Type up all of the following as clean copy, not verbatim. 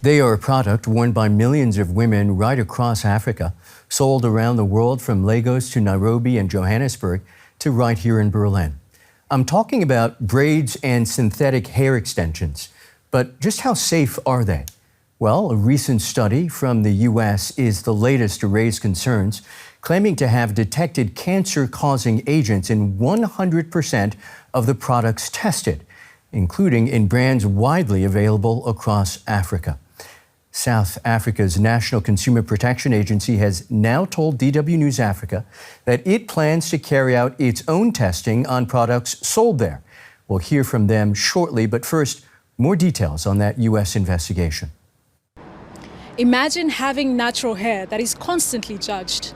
They are a product worn by millions of women right across Africa, sold around the world from Lagos to Nairobi and Johannesburg to right here in Berlin. I'm talking about braids and synthetic hair extensions. But just how safe are they? Well, a recent study from the U.S. is the latest to raise concerns, claiming to have detected cancer-causing agents in 100% of the products tested, including in brands widely available across Africa. South Africa's National Consumer Protection Agency has now told DW News Africa that it plans to carry out its own testing on products sold there. We'll hear from them shortly, but first, more details on that U.S. investigation. Imagine having natural hair that is constantly judged.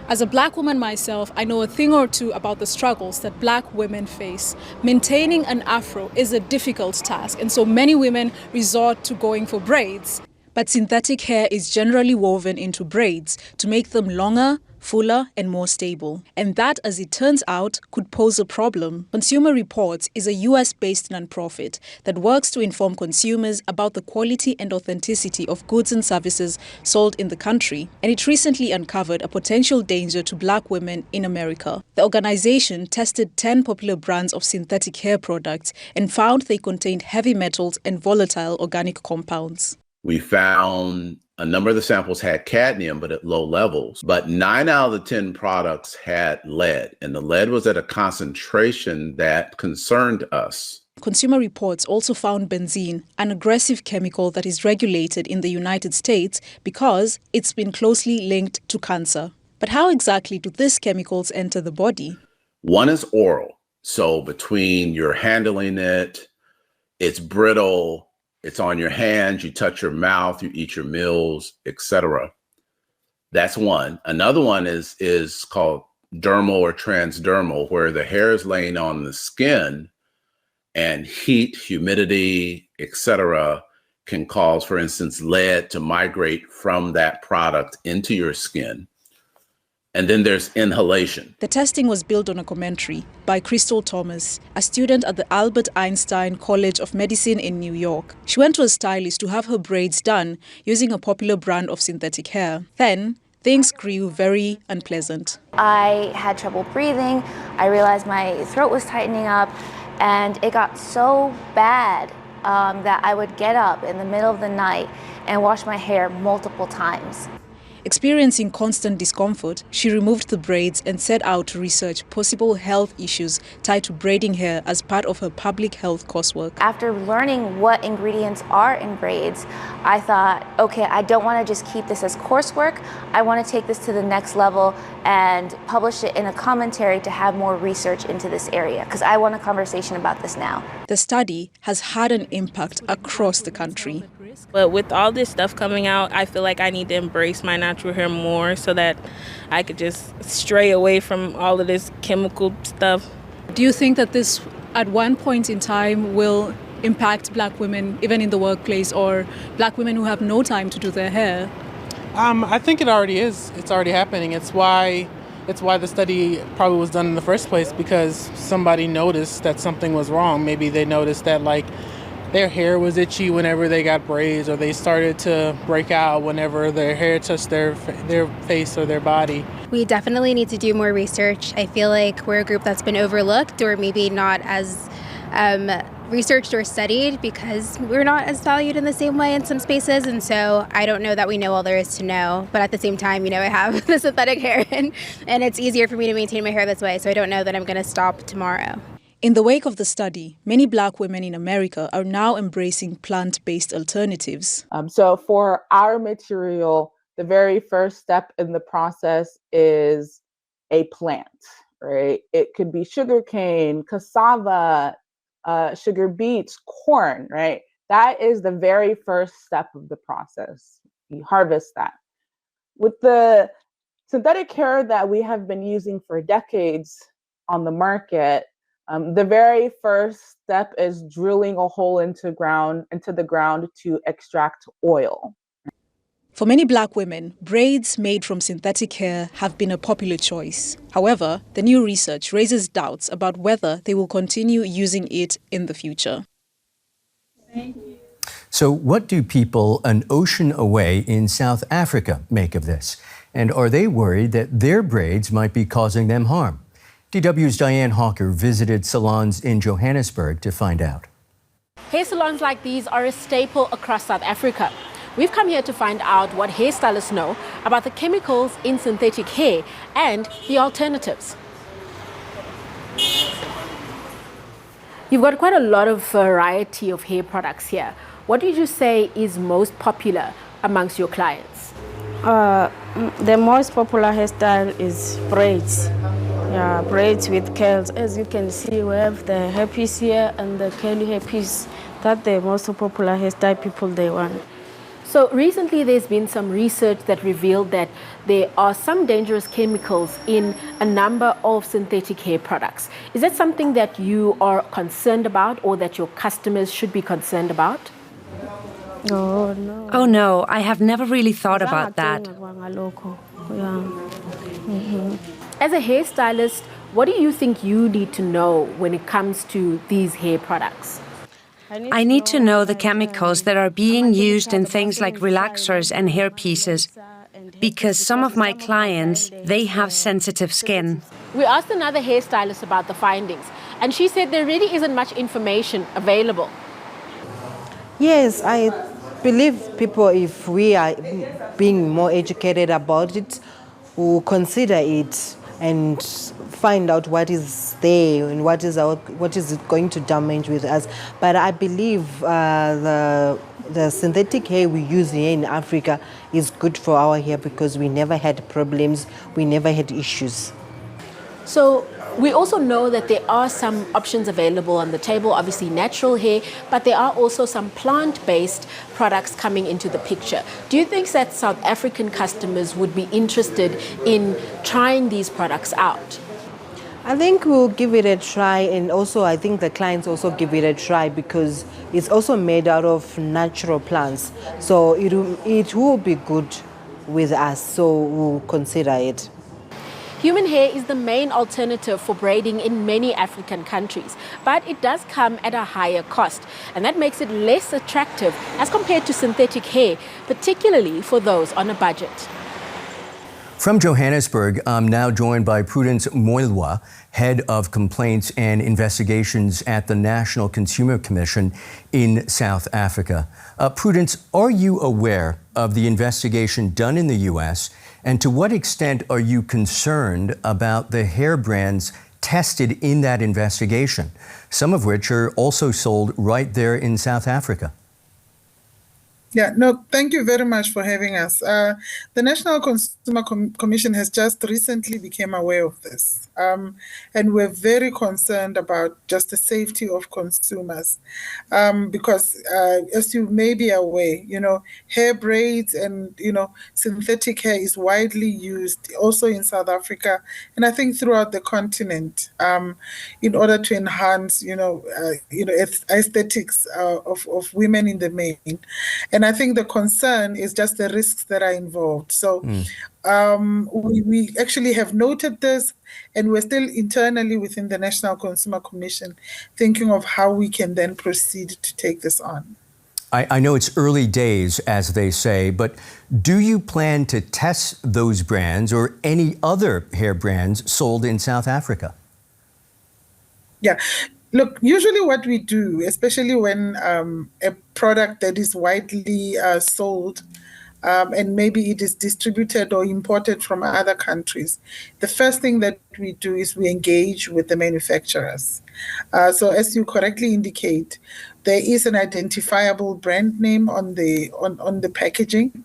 As a black woman myself, I know a thing or two about the struggles that black women face. Maintaining an afro is a difficult task, and so many women resort to going for braids. But synthetic hair is generally woven into braids to make them longer, fuller and more stable. And that, as it turns out, could pose a problem. Consumer Reports is a US-based nonprofit that works to inform consumers about the quality and authenticity of goods and services sold in the country. And it recently uncovered a potential danger to black women in America. The organization tested 10 popular brands of synthetic hair products and found they contained heavy metals and volatile organic compounds. We found a number of the samples had cadmium, but at low levels. But 9 out of the 10 products had lead, and the lead was at a concentration that concerned us. Consumer Reports also found benzene, an aggressive chemical that is regulated in the United States because it's been closely linked to cancer. But how exactly do these chemicals enter the body? One is oral. So between you're handling it, it's brittle, it's on your hands, you touch your mouth, you eat your meals, etc. That's one. Another one is called dermal or transdermal, where the hair is laying on the skin and heat, humidity, etc. can cause, for instance, lead to migrate from that product into your skin. And then there's inhalation. The testing was built on a commentary by Crystal Thomas, a student at the Albert Einstein College of Medicine in New York. She went to a stylist to have her braids done using a popular brand of synthetic hair. Then, things grew very unpleasant. I had trouble breathing. I realized my throat was tightening up, and it got so bad that I would get up in the middle of the night and wash my hair multiple times. Experiencing constant discomfort, she removed the braids and set out to research possible health issues tied to braiding hair as part of her public health coursework. After learning what ingredients are in braids, I thought, okay, I don't want to just keep this as coursework. I want to take this to the next level and publish it in a commentary to have more research into this area, because I want a conversation about this now. The study has had an impact across the country. But with all this stuff coming out, I feel like I need to embrace my natural hair more so that I could just stray away from all of this chemical stuff. Do you think that this, at one point in time, will impact black women, even in the workplace, or black women who have no time to do their hair? I think it already is. It's already happening. It's why the study probably was done in the first place, because somebody noticed that something was wrong. Maybe they noticed that, like, their hair was itchy whenever they got braids, or they started to break out whenever their hair touched their face or their body. We definitely need to do more research. I feel like we're a group that's been overlooked, or maybe not as researched or studied, because we're not as valued in the same way in some spaces. And so I don't know that we know all there is to know. But at the same time, I have the synthetic hair and it's easier for me to maintain my hair this way. So I don't know that I'm going to stop tomorrow. In the wake of the study, many black women in America are now embracing plant-based alternatives. So for our material, the very first step in the process is a plant, right? It could be sugarcane, cassava, sugar beets, corn, right? That is the very first step of the process. You harvest that. With the synthetic hair that we have been using for decades on the market, the very first step is drilling a hole into the ground to extract oil. For many black women, braids made from synthetic hair have been a popular choice. However, the new research raises doubts about whether they will continue using it in the future. Thank you. So, what do people an ocean away in South Africa make of this? And are they worried that their braids might be causing them harm? DW's Diane Hawker visited salons in Johannesburg to find out. Hair salons like these are a staple across South Africa. We've come here to find out what hairstylists know about the chemicals in synthetic hair and the alternatives. You've got quite a lot of variety of hair products here. What did you say is most popular amongst your clients? The most popular hairstyle is braids. Yeah, braids with curls. As you can see, we have the hairpiece here and the curly hairpiece. That's the most popular hairstyle people they want. So recently there's been some research that revealed that there are some dangerous chemicals in a number of synthetic hair products. Is that something that you are concerned about or that your customers should be concerned about? Oh, no. Oh no, I have never really thought about that. As a hairstylist, what do you think you need to know when it comes to these hair products? I need to know the chemicals that are being used in things like relaxers and hair pieces, because some of my clients, they have sensitive skin. We asked another hairstylist about the findings, and she said there really isn't much information available. Yes, I believe people, if we are being more educated about it, will consider it and find out what is there and what is it going to damage with us. But I believe the synthetic hair we use here in Africa is good for our hair because we never had problems, we never had issues. So we also know that there are some options available on the table, obviously natural hair, but there are also some plant-based products coming into the picture. Do you think that South African customers would be interested in trying these products out? I think we'll give it a try, and also I think the clients also give it a try because it's also made out of natural plants. So it will be good with us, so we'll consider it. Human hair is the main alternative for braiding in many African countries, but it does come at a higher cost, and that makes it less attractive as compared to synthetic hair, particularly for those on a budget. From Johannesburg, I'm now joined by Prudence Moilwa, Head of Complaints and Investigations at the National Consumer Commission in South Africa. Prudence, are you aware of the investigation done in the U.S., and to what extent are you concerned about the hair brands tested in that investigation, some of which are also sold right there in South Africa? Yeah, no, thank you very much for having us. The National Consumer Commission has just recently become aware of this. And we're very concerned about just the safety of consumers. Because as you may be aware, hair braids and, synthetic hair is widely used also in South Africa and I think throughout the continent in order to enhance, aesthetics of women in the main. And I think the concern is just the risks that are involved. So we actually have noted this, and we're still internally within the National Consumer Commission thinking of how we can then proceed to take this on. I know it's early days, as they say, but do you plan to test those brands or any other hair brands sold in South Africa? Yeah. Look, usually what we do, especially when a product that is widely sold and maybe it is distributed or imported from other countries, the first thing that we do is we engage with the manufacturers. So as you correctly indicate, there is an identifiable brand name on the packaging,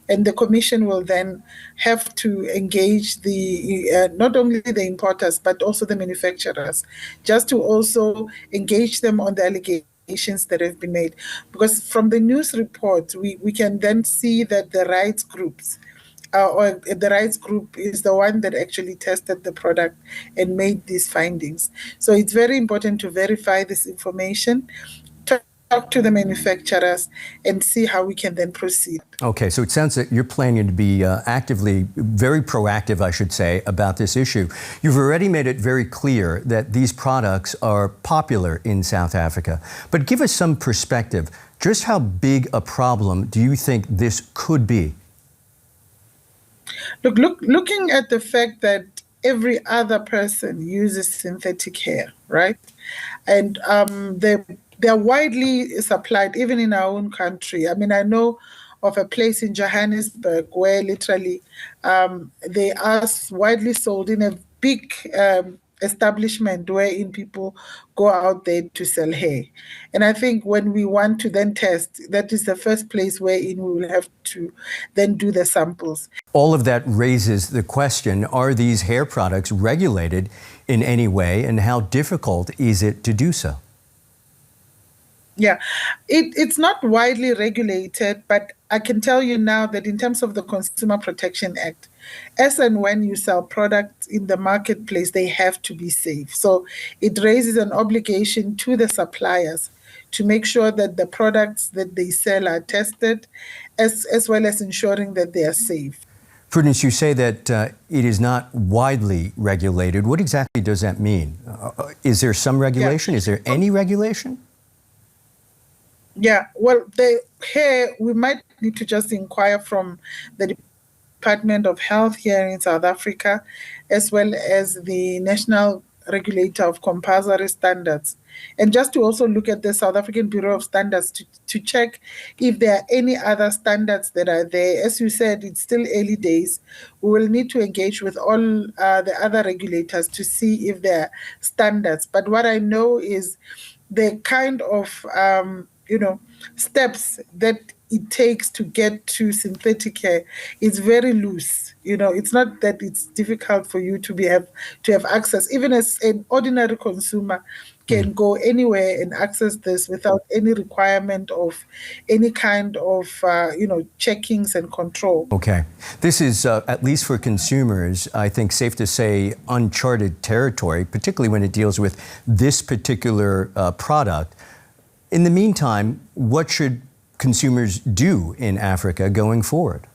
and the commission will then have to engage the not only the importers but also the manufacturers, just to also engage them on the allegations that have been made. Because from the news report, we can then see that the rights groups or the rights group is the one that actually tested the product and made these findings. So it's very important to verify this information, talk to the manufacturers and see how we can then proceed. Okay, so it sounds that you're planning to be actively, very proactive, I should say, about this issue. You've already made it very clear that these products are popular in South Africa. But give us some perspective. Just how big a problem do you think this could be? Looking at the fact that every other person uses synthetic hair, right? And they're widely supplied, even in our own country. I mean, I know of a place in Johannesburg where literally they are widely sold in a big establishment wherein people go out there to sell hair. And I think when we want to then test, that is the first place wherein we will have to then do the samples. All of that raises the question, are these hair products regulated in any way, and how difficult is it to do so? Yeah, it's not widely regulated, but I can tell you now that in terms of the Consumer Protection Act, as and when you sell products in the marketplace, they have to be safe. So it raises an obligation to the suppliers to make sure that the products that they sell are tested, as well as ensuring that they are safe. Prudence, you say that it is not widely regulated. What exactly does that mean? Is there some regulation? Yeah. Is there any regulation? Yeah, well, we might need to just inquire from the Department of Health here in South Africa, as well as the National Regulator of Compulsory Standards. And just to also look at the South African Bureau of Standards to check if there are any other standards that are there. As you said, it's still early days. We will need to engage with all the other regulators to see if there are standards. But what I know is the kind of steps that it takes to get to synthetic hair is very loose. It's not that it's difficult for you to have access. Even as an ordinary consumer can go anywhere and access this without any requirement of any kind of checkings and control. Okay, this is at least for consumers, I think safe to say, uncharted territory, particularly when it deals with this particular product. In the meantime, what should consumers do in Africa going forward?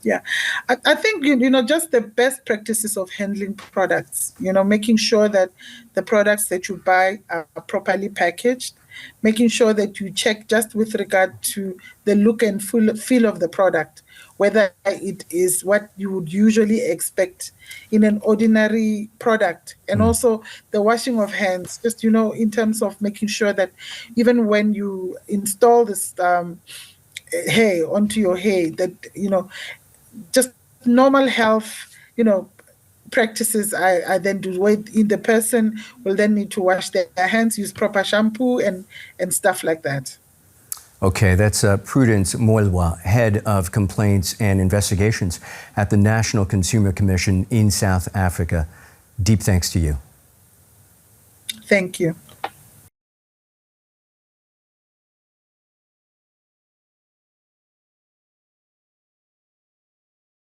Yeah, I think, just the best practices of handling products, making sure that the products that you buy are properly packaged, making sure that you check just with regard to the look and feel of the product, whether it is what you would usually expect in an ordinary product. And also the washing of hands, just, in terms of making sure that even when you install this hair onto your hair, that, just normal health, practices I then do. The person will then need to wash their hands, use proper shampoo and stuff like that. Okay, that's Prudence Moilwa, Head of Complaints and Investigations at the National Consumer Commission in South Africa. Deep thanks to you. Thank you.